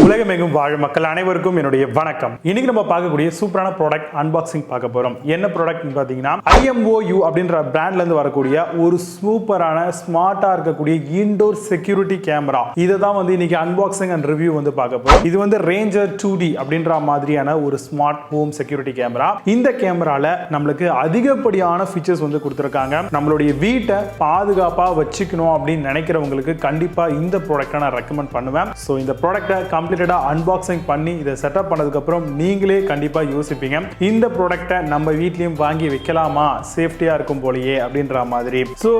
உலகமெங்கும் வாழும் மக்கள் அனைவருக்கும் என்னுடைய வணக்கம். இன்னைக்கு நம்ம பார்க்கக்கூடிய சூப்பரான ப்ராடக்ட் அன்பாக்சிங் பார்க்க போறோம். என்ன ப்ராடக்ட் பார்த்தீங்கன்னா IMOU அப்படின்ற பிராண்ட்ல இருந்து வரக்கூடிய ஒரு சூப்பரான ஸ்மார்ட்டா இருக்கக்கூடிய இன்டோர் செக்யூரிட்டி கேமரா. இதை தான் வந்து இன்னைக்கு அன்பாக்சிங் அண்ட் ரிவ்யூ வந்து பார்க்க போறோம். இது வந்து ரேஞ்சர் 2D அப்படின்ற மாதிரியான ஒரு ஸ்மார்ட் ஹோம் செக்யூரிட்டி கேமரா. இந்த கேமரால நம்மளுக்கு அதிகப்படியான ஃபீச்சர்ஸ் வந்து கொடுத்துருக்காங்க. நம்மளுடைய வீட்டை பாதுகாப்பா வச்சுக்கணும் அப்படின்னு நினைக்கிறவங்களுக்கு கண்டிப்பா இந்த ப்ராடக்ட்டை நான் ரெக்கமெண்ட் பண்ணுவேன். ஸோ இந்த ப்ராடக்ட்டை கம்ப்ளீட்டடா அன்பாக்சிங் பண்ணி இதை செட்டப் பண்ணதுக்கு அப்புறம் நீங்களே கண்டிப்பா யோசிப்பீங்க, இந்த ப்ராடக்ட்டை நம்ம வீட்லயும் வாங்கி வைக்கலாமா, சேஃப்டியா இருக்கும் போலயே அப்படின்ற மாதிரி. ஸோ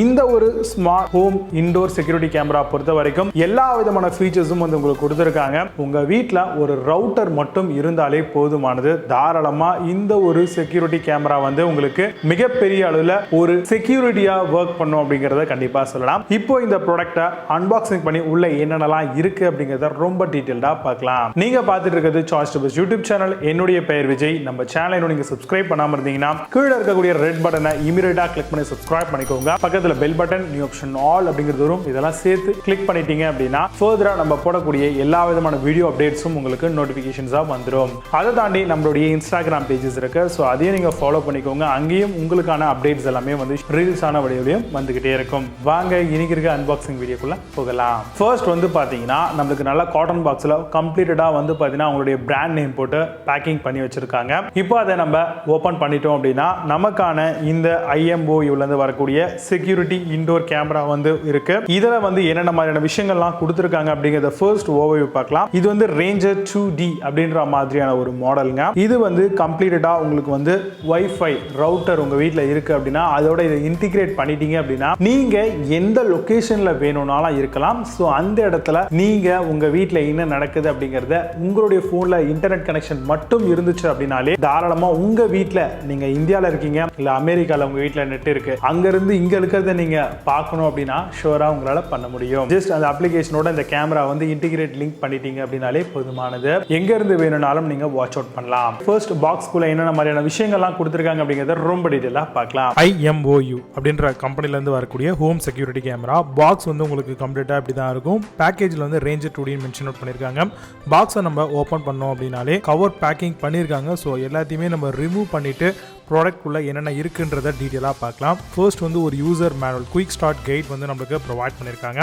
இந்த ஒரு smart home indoor security camera பொறுத்த வரைக்கும் எல்லா விதமான ஃபீச்சர்ஸும் வந்து உங்களுக்கு கொடுத்துருக்காங்க. உங்க வீட்டில் ஒரு ரவுட்டர் மட்டும் இருந்தாலே போதுமானது. தாராளமா இந்த ஒரு செக்யூரிட்டி கேமரா வந்து உங்களுக்கு மிகப்பெரிய அளவில் ஒரு செக்யூரிட்டியா ஒர்க் பண்ணும் அப்படிங்கிறத கண்டிப்பா சொல்லலாம். இப்போ இந்த ப்ராடக்ட்டை அன்பாக்சிங் பண்ணி உள்ள என்னென்னலாம் இருக்கு அப்படிங்கிறத ரொம்ப டீடைல்டா பார்க்கலாம். நீங்க பார்த்துட்டு இருக்கிறது சாய்ஸ் டிப்ஸ் யூடியூப் சேனல். என்னுடைய பெயர் விஜய். நம்ம சேனலை நீங்க சப்ஸ்கிரைப் பண்ணாம இருந்தீங்கன்னா கீழே இருக்கக்கூடிய ரெட் பட்டனை இமிடியேட்டா கிளிக் பண்ணி சப்ஸ்கிரைப் பண்ணிக்கோங்க. பக்கத்துல bell button, new option, all அப்படிங்கிறது வரும். இதெல்லாம் சேர்த்து கிளிக் பண்ணிட்டீங்க அப்படின்னா ஃபர்தரா நம்ம போடக்கூடிய எல்லா விதமான வீடியோ அப்டேட்ஸும் உங்களுக்கு நோட்டிபிகேஷன்ஸா வந்துடும். அதை தாண்டி நம்மளுடைய இன்ஸ்டாகிராம் பேஜஸ் இருக்கு. ஸோ அதையும் நீங்க ஃபாலோ பண்ணிக்கோங்க. அங்கேயும் உங்களுக்கான அப்டேட்ஸ் எல்லாமே வந்து ரீல்ஸான வடிவிலையும் வந்துகிட்டே இருக்கும். வாங்க இன்னைக்கு இருக்க அன்பாக்சிங் வீடியோக்குள்ள போகலாம். ஃபர்ஸ்ட் வந்து பாத்தீங்கன்னா நம்மளுக்கு நல்ல காட்டன் பாக்ஸ்ல கம்ப்ளீட்டடா வந்து பாத்தீங்கன்னா உங்களுடைய பிராண்ட் நேம் போட்டு பேக்கிங் பண்ணி வச்சிருக்காங்க. இப்போ அதை நம்ம ஓபன் பண்ணிட்டோம் அப்படின்னா நமக்கான இந்த IMOU இருந்து வரக்கூடிய செக்யூரிட்டி இன்டோர் கேமரா வந்து இருக்கு. இதுல வந்து என்னென்ன மாதிரியான விஷயங்கள்லாம் கொடுத்துருக்காங்க அப்படிங்கறத ஃபர்ஸ்ட் ஓவர்வியூ பார்க்கலாம். இது வந்து ரேஞ்சர் 2D அப்படின்ற மாதிரியான ஒரு மாடலுங்க. இது வந்து கம்ப்ளீட்டடா உங்களுக்கு வந்து Wifi ரவுட்டர் உங்க வீட்டில் இருக்கு அப்படின்னா அதோட இதை இன்டிகிரேட் பண்ணிட்டீங்க அப்படின்னா நீங்க எந்த லொகேஷன்ல வேணும்னாலும் இருக்கலாம். ஸோ அந்த இடத்துல நீங்க உங்க வீட்டில் என்ன நடக்குது அப்படிங்கறத உங்களுடைய போன்ல இன்டர்நெட் கனெக்ஷன் மட்டும் இருந்துச்சு அப்படின்னாலே தாராளமா உங்க வீட்டில் நீங்க இந்தியாவில் இருக்கீங்க இல்ல அமெரிக்கால உங்க வீட்டில் நெட் இருக்கு, அங்க இருந்து இங்க இருக்கிறத நீங்க பார்க்கணும் அப்படின்னா ஷூரா உங்களால பண்ண முடியும். ஜஸ்ட் அந்த அப்ளிகேஷனோட இந்த கேமரா வந்து இன்டிகிரேட் லிங்க் பண்ணிட்டீங்க அப்படின்னாலே போதுமானது. எங்க இருந்து வேணும்னாலும் நீங்க வாட்ச் அவுட் பண்ணலாம். ஃபர்ஸ்ட் பாக்ஸ்க்குள்ள என்னென்ன மாதிரியான விஷயங்கள்லாம் கொடுத்துருக்காங்க அப்படிங்கறத ரொம்ப டீடைலா பார்க்கலாம். IMOU அப்படின்ற கம்பெனில இருந்து வரக்கூடிய ஹோம் செக்யூரிட்டி கேமரா பாக்ஸ் வந்து உங்களுக்கு கம்ப்ளீட்டா இப்படி தான் இருக்கும். பேக்கேஜ்ல வந்து ரேஞ்சர் 2D மென்ஷன் அவுட் பண்ணிருக்காங்க. பாக்ஸை நம்ம ஓபன் பண்ணோம் அப்படின்னாலே கவர் பேக்கிங் பண்ணிருக்காங்க. ஸோ எல்லாத்தையுமே நம்ம ரிமூவ் பண்ணிட்டு ப்ராடக்ட் உள்ள என்னென்ன இருக்குன்றத டீட்டெயிலாக பார்க்கலாம். ஃபர்ஸ்ட் வந்து ஒரு user manual quick start guide வந்து நம்மளுக்கு ப்ரொவைட் பண்ணியிருக்காங்க.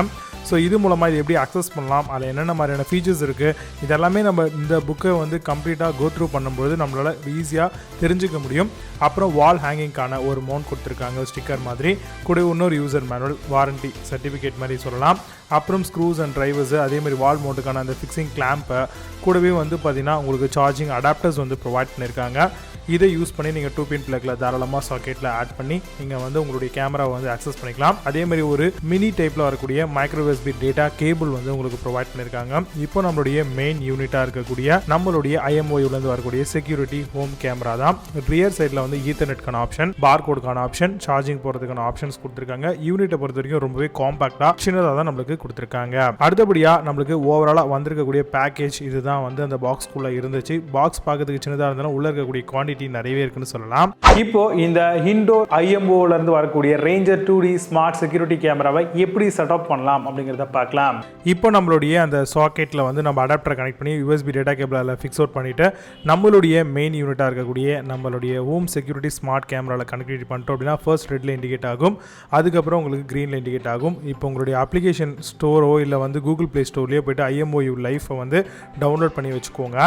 ஸோ இது மூலமாக இது எப்படி அக்சஸ் பண்ணலாம், அதில் என்னென்ன மாதிரியான ஃபீச்சர்ஸ் இருக்குது, இதெல்லாமே நம்ம இந்த புக்கை வந்து கம்ப்ளீட்டாக கோ த்ரூ பண்ணும்போது நம்மளால் ஈஸியாக தெரிஞ்சுக்க முடியும். அப்புறம் வால் ஹேங்கிங்கான ஒரு மவுண்ட் கொடுத்துருக்காங்க, ஸ்டிக்கர் மாதிரி. கூட இன்னொரு யூசர் மேனுவல், வாரண்டி சர்டிஃபிகேட் மாதிரி சொல்லலாம். அப்புறம் ஸ்க்ரூஸ் அண்ட் டிரைவர்ஸு, அதேமாதிரி வால் மவுண்ட்டுக்கான அந்த ஃபிக்ஸிங் கிளாம்பை, கூடவே வந்து பார்த்தீங்கன்னா உங்களுக்கு சார்ஜிங் அடாப்டர்ஸ் வந்து ப்ரொவைட் பண்ணியிருக்காங்க. இதை யூஸ் பண்ணி நீங்கள் 2 பின் பிளக்ல தாராளமாக சாக்கெட்டில் ஆட் பண்ணி நீங்கள் வந்து உங்களுடைய கேமராவை வந்து அக்சஸ் பண்ணிக்கலாம். அதே மாதிரி ஒரு மினி டைப்பில் வரக்கூடிய மைக்ரோ USB டேட்டா கேபிள் வந்து உங்களுக்கு ப்ரொவைட் பண்ணியிருக்காங்க. இப்போ நம்மளுடைய மெயின் யூனிட்டாக இருக்கக்கூடிய நம்மளுடைய IMOUலேருந்து வரக்கூடிய செக்யூரிட்டி ஹோம் கேமரா தான். ரியர் சைடில் வந்து ஈத்தர்நெட்கான ஆப்ஷன், பார்கோடுக்கான ஆப்ஷன், சார்ஜிங் போகிறதுக்கான ஆப்ஷன்ஸ் கொடுத்துருக்காங்க. யூனிட்டை பொறுத்த வரைக்கும் ரொம்பவே காம்பாக்டாக சின்னதாக தான் நம்மளுக்கு கொடுத்துருக்காங்க. அடுத்தபடியாக நம்மளுக்கு ஓவராலாக வந்திருக்கக்கூடிய பேக்கேஜ் இதுதான் வந்து அந்த பாக்ஸ்குள்ளே இருந்துச்சு. பாக்ஸ் பார்க்கறதுக்கு சின்னதாக இருந்தாலும் உள்ள இருக்கக்கூடிய குவான்டிட்டி நிறையவே இருக்குன்னு சொல்லலாம். இப்போ இந்த இன்டோர் IMOUல இருந்து வரக்கூடிய ரேஞ்சர் 2D ஸ்மார்ட் செக்யூரிட்டி கேமராவை எப்படி செட்டப் பண்ணலாம் அப்படிங்கறத பார்க்கலாம். இப்போ நம்மளுடைய அந்த சாக்கெட்ல வந்து நம்ம அடாப்டரை கனெக்ட் பண்ணி USB டேட்டா கேபிளால ஃபிக்ஸ் அவுட் பண்ணிட்டு நம்மளுடைய மெயின் யூனிட்டா இருக்கக்கூடிய நம்மளுடைய ஹோம் செக்யூரிட்டி ஸ்மார்ட் கேமரால கனெக்ட் பண்ணிட்டோம் அப்படின்னா ஃபர்ஸ்ட் ரெட்ல இண்டிகேட் ஆகும், அதுக்கப்புறம் உங்களுக்கு கிரீன்ல இண்டிகேட் ஆகும். இப்போ உங்களுடைய அப்ளிகேஷன் ஸ்டோரோ இல்லை வந்து கூகுள் பிளே ஸ்டோர்லயோ போயிட்டு IMOU லைஃபை வந்து டவுன்லோட் பண்ணி வச்சுக்கோங்க.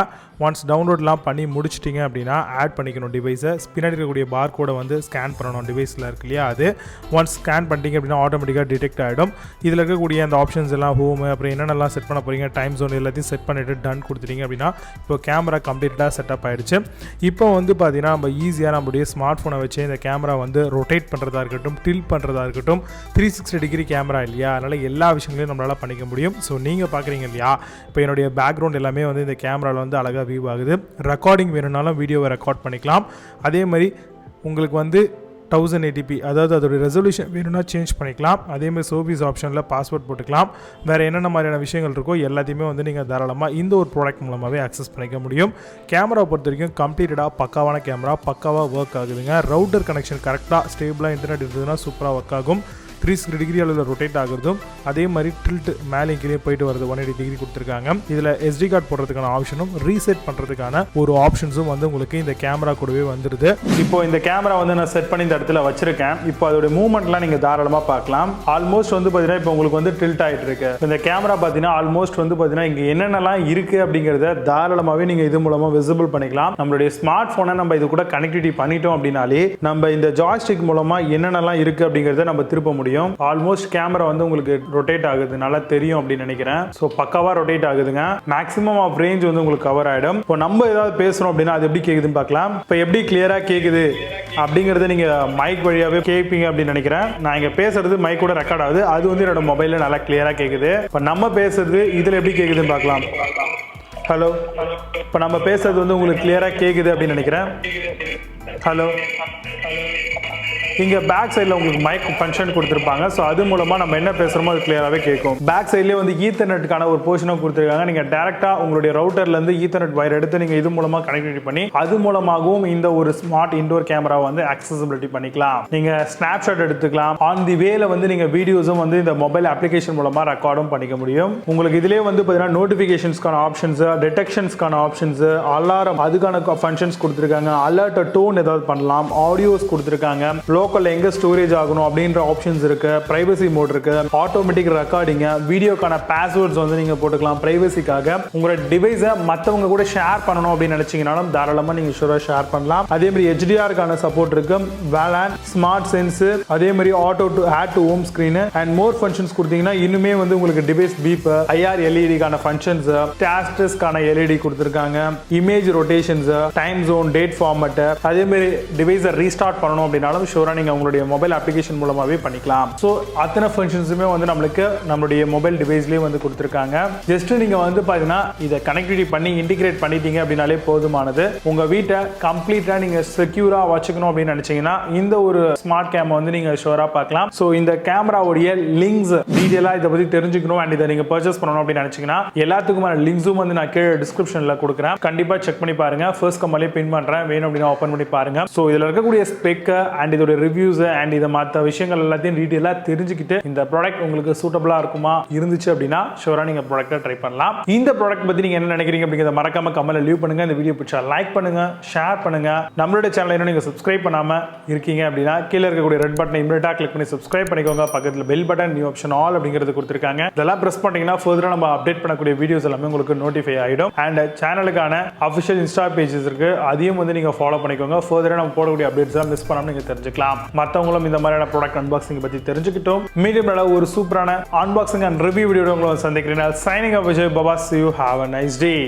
ஒன்ஸ் டவுன்லோட்லாம் பண்ணி முடிச்சிட்டிங்க அப்படின்னா ஆட் பண்ணிக்கணும் டிவைஸை. பின்னாடி இருக்கக்கூடிய பார் கோடை வந்து ஸ்கேன் பண்ணணும் டிவைஸில் இருக்கு இல்லையா, அது ஒன்ஸ் ஸ்கேன் பண்ணிட்டீங்க அப்படின்னா ஆட்டோமேட்டிக்காக டிடெக்ட் ஆகிடும். இதில் இருக்கக்கூடிய அந்த ஆப்ஷன்ஸ் எல்லாம் ஹோம், அப்புறம் என்னென்னலாம் செட் பண்ண போகிறீங்க, டைம் ஜோன் எல்லாத்தையும் செட் பண்ணிவிட்டு டன் கொடுத்துட்டீங்க அப்படின்னா இப்போ கேமரா கம்ப்ளீட்டாக செட்டப் ஆகிடுச்சு. இப்போ வந்து பார்த்தீங்கன்னா நம்ம ஈஸியாக நம்மளுடைய ஸ்மார்ட் ஃபோனை வச்சு இந்த கேமரா வந்து ரொட்டேட் பண்ணுறதா இருக்கட்டும், டில் பண்ணுறதா இருக்கட்டும், 360 டிகிரி கேமரா இல்லையா, அதனால் எல்லா விஷயங்களையும் நம்மளால் பண்ணிக்க முடியும். ஸோ நீங்கள் பார்க்குறீங்க இல்லையா, இப்போ என்னுடைய பேக்ரவுண்ட் எல்லாமே வந்து இந்த கேமராவில் வந்து அழகாக வியூ ஆகுது. ரெக்கார்டிங் வேணும்னாலும் வீடியோவை ரெக்கார்ட் பண்ணிக்கலாம். அதே மாதிரி உங்களுக்கு வந்து 1080p அதாவது அதோட ரெசல்யூஷன் வேணும்னா சேஞ்ச் பண்ணிக்கலாம். அதேமாதிரி சர்வீஸ் ஆப்ஷனில் பாஸ்வேர்ட் போட்டுக்கலாம். வேறு என்னென்ன மாதிரியான விஷயங்கள் இருக்கோ எல்லாத்தையுமே வந்து நீங்கள் தாராளமாக இந்த ஒரு ப்ராடக்ட் மூலமாகவே அக்சஸ் பண்ணிக்க முடியும். கேமரா பொறுத்த வரைக்கும் கம்ப்ளீட்டடாக பக்காவான கேமரா, பக்காவாக ஒர்க் ஆகுதுங்க. ரவுட்டர் கனெக்ஷன் கரெக்டாக ஸ்டேபிளாக இன்டர்நெட் இருந்ததுன்னா சூப்பராக ஒர்க் ஆகும். 360 டிகிரி அளவில் ரொட்டேட் ஆகுறதும் அதே மாதிரி டில்ட் மேலே கீழே போயிட்டு வருது 180 டிகிரி கொடுத்துருக்காங்க. இதில் SD கார்டு போடுறதுக்கான ஆப்ஷனும் ரீசெட் பண்ணுறதுக்கான ஒரு ஆப்ஷன்ஸும் வந்து உங்களுக்கு இந்த கேமரா கூடவே வந்துடுது. இப்போ இந்த கேமரா வந்து நான் செட் பண்ணி இந்த இடத்துல வச்சிருக்கேன். இப்போ அதோட மூவ்மெண்ட்லாம் நீங்கள் தாராளமாக பார்க்கலாம். ஆல்மோஸ்ட் வந்து பார்த்தீங்கன்னா இப்போ உங்களுக்கு வந்து டில்ட் ஆகிட்டு இருக்கு. இந்த கேமரா பார்த்தீங்கன்னா ஆல்மோஸ்ட் வந்து பார்த்தீங்கன்னா இங்கே என்னென்னலாம் இருக்கு அப்படிங்கிறத தாராளமாகவே நீங்கள் இது மூலமாக விசிபிள் பண்ணிக்கலாம். நம்மளுடைய ஸ்மார்ட் ஃபோனை நம்ம இது கூட கனெக்டிவிட்டி பண்ணிட்டோம் அப்படின்னாலே நம்ம இந்த ஜாய்ஸ்டிக் மூலமாக என்னென்னலாம் இருக்கு அப்படிங்கிறத நம்ம திருப்ப முடியும். ஆல்மோஸ்ட் கேமரா வந்து உங்களுக்கு ரொட்டேட் ஆகுது, நல்லா தெரியும் அப்படின்னு நினைக்கிறேன். ஸோ பக்காவாக ரொட்டேட் ஆகுதுங்க. மேக்ஸிமம் ஆஃப் ரேஞ்ச் வந்து உங்களுக்கு கவர் ஆகிடும். இப்போ நம்ம ஏதாவது பேசுகிறோம் அப்படின்னா அது எப்படி கேட்குதுன்னு பார்க்கலாம். இப்போ எப்படி கிளியராக கேட்குது அப்படிங்கிறத நீங்கள் மைக் வழியாகவே கேட்பீங்க அப்படின்னு நினைக்கிறேன். நான் இங்கே பேசுறது மைக் கூட ரெக்கார்ட் ஆகுது. அது வந்து என்னோட மொபைலில் நல்லா கிளியராக கேட்குது. இப்போ நம்ம பேசுறது இதில் எப்படி கேட்குதுன்னு பார்க்கலாம். ஹலோ, இப்போ நம்ம பேசுறது வந்து உங்களுக்கு கிளியராக கேட்குது அப்படின்னு நினைக்கிறேன். ஹலோ, இங்கே பேக் சைடில் உங்களுக்கு மைக் ஃபங்க்ஷன் கொடுத்துருப்பாங்க. ஸோ அது மூலமாக நம்ம என்ன பேசுகிறோமோ அது கிளியராகவே கேட்கும். பேக் சைட்லேயே வந்து ஈத்தர்நெட்டுக்கான ஒரு போர்ஷனும் கொடுத்துருக்காங்க. நீங்கள் டேரெக்டாக உங்களுடைய ரவுட்டர்லேருந்து ஈத்தர்நெட் வயர் எடுத்து நீங்கள் இது மூலமாக கனெக்டிவிட்டி பண்ணி அது மூலமாகவும் இந்த ஒரு ஸ்மார்ட் இன்டோர் கேமரா வந்து ஆக்சசிபிலிட்டி பண்ணிக்கலாம். நீங்கள் ஸ்னாப்ஷாட் எடுத்துக்கலாம். ஆன் தி வேல வந்து நீங்கள் வீடியோஸும் வந்து இந்த மொபைல் அப்ளிகேஷன் மூலமாக ரெக்கார்டும் பண்ணிக்க முடியும். உங்களுக்கு இதிலே வந்து பார்த்தீங்கன்னா நோட்டிஃபிகேஷன்ஸ்க்கான ஆப்ஷன்ஸ், டிடெக்ஷன்ஸ்க்கான ஆப்ஷன்ஸ், அலாரம் அதுக்கான ஃபங்க்ஷன்ஸ் கொடுத்துருக்காங்க. அலர்ட் டோன் ஏதாவது பண்ணலாம். ஆடியோஸ் கொடுத்துருக்காங்க. லோக்கல் எங்க ஸ்டோரேஜ் ஆகணும் அப்படின்ற ஆப்ஷன்ஸ் இருக்கு. பிரைவசி மோட் இருக்கு. ஆட்டோமேட்டிக் ரெக்கார்டிங், வீடியோக்கான பாஸ்வேர்ட்ஸ் வந்து நீங்க போட்டுக்கலாம் பிரைவசிக்காக. உங்களோட டிவைஸை மற்றவங்க கூட ஷேர் பண்ணணும் அப்படின்னு நினைச்சீங்கனாலும் தாராளமாக நீங்க ஷூரா ஷேர் பண்ணலாம். அதே மாதிரி HDR-க்கான சப்போர்ட் இருக்கு. வேலான், ஸ்மார்ட் சென்ஸ், அதே மாதிரி auto to add to home screen and more functions கொடுத்தீங்கன்னா இன்னுமே வந்து உங்களுக்கு டிவைஸ் பீப், IR LED-க்கான ஃபங்க்ஷன்ஸ், ஸ்டாட்டஸ்க்கான LED கொடுத்துருக்காங்க. Image rotations, time zone, date format, அதே மாதிரி டிவைஸை ரீஸ்டார்ட் பண்ணணும் அப்படின்னாலும் ஷூரா நீங்க உங்களுடைய மொபைல் அப்ளிகேஷன் மூலமாவே பண்ணிக்கலாம். ஸோ அத்தனை ஃபங்க்ஷன்ஸுமே வந்து நம்மளுடைய மொபைல் டிவைஸ்லேயே வந்து கொடுத்துருக்காங்க. ஜஸ்ட் நீங்க வந்து பார்த்தீங்கன்னா இதை கனெக்டிவிட்டி பண்ணி இன்டிகிரேட் பண்ணிட்டீங்க அப்படின்னாலே போதுமானது. உங்க வீட்டை கம்ப்ளீட்டா நீங்க செக்யூரா வச்சுக்கணும் அப்படின்னு நினைச்சீங்கன்னா இந்த ஒரு ஸ்மார்ட் கேமரா வந்து நீங்க ஷூரா பார்க்கலாம். ஸோ இந்த கேமராவுடைய லிங்க்ஸ் டீடைலா இதை பத்தி தெரிஞ்சுக்கணும் அண்ட் இதை நீங்க பர்ச்சேஸ் பண்ணணும் அப்படின்னு நினைச்சீங்கன்னா எல்லாத்துக்குமான லிங்க்ஸும் வந்து நான் கீழே டிஸ்கிரிப்ஷன்ல கொடுக்குறேன். கண்டிப்பா செக் பண்ணி பாருங்க. ஃபர்ஸ்ட் கமெண்ட்லயே பின் பண்றேன். வேணும் அப்படின்னா ஓபன் பண்ணி பாருங்க. ஸோ இதுல இருக்கக்கூடிய ஸ்பெக் அண்ட் இதோட ரிவ்யூஸ் அண்ட் இத மற்ற விஷயங்கள் எல்லாத்தையும் டீடைலா தெரிஞ்சுக்கிட்டு இந்த ப்ராடக்ட் உங்களுக்கு சூட்டபிளா இருக்குமா இருந்துச்சு அப்படின்னா ஷூரா நீங்க ப்ராடக்ட்டை ட்ரை பண்ணலாம். இந்த ப்ராடக்ட் பத்தி நீங்க என்ன நினைக்கிறீங்க அப்படிங்கறத மறக்காம கமெண்ட்ல லீவ் பண்ணுங்க. இந்த வீடியோ பிடிச்சா லைக் பண்ணுங்க, ஷேர் பண்ணுங்க. நம்மளோட சேனலை இன்னும் நீங்க சப்ஸ்கிரைப் பண்ணாம இருக்கீங்க அப்படின்னா கீழே இருக்கக்கூடிய ரெட் பட்டனை இமிடியேட்டா கிளிக் பண்ணி சப்ஸ்கிரைப் பண்ணிக்கோங்க. பக்கத்துல bell button, new option all அப்படிங்கிறது கொடுத்திருக்காங்க. இதெல்லாம் பிரஸ் பண்ணீங்கன்னா ஃபர்தரா நம்ம அப்டேட் பண்ணக்கூடிய வீடியோஸ் எல்லாமே உங்களுக்கு நோட்டிஃபை ஆயிடும். அண்ட் சேனலுக்கான அஃபிஷியல் இன்ஸ்டா பேஜஸ் இருக்கு, அதையும் வந்து நீங்க ஃபாலோ பண்ணிக்கோங்க. ஃபர்தரா நம்ம போடக்கூடிய அப்டேட்ஸ் எல்லாம் மிஸ் பண்ணாம நீங்க தெரிஞ்சுக்கலாம். மற்றவங்களும் இந்த மாதிரியான ப்ராடக்ட் அன்பாக்சிங் பத்தி தெரிஞ்சுக்கிட்டோம். மீடியம் ஒரு சூப்பரான அன்பாக்சிங் அண்ட் ரிவ்யூ வீடியோ உங்களை சந்திக்கிறேன். Signing off Vijay Baba. See you. Have a nice day.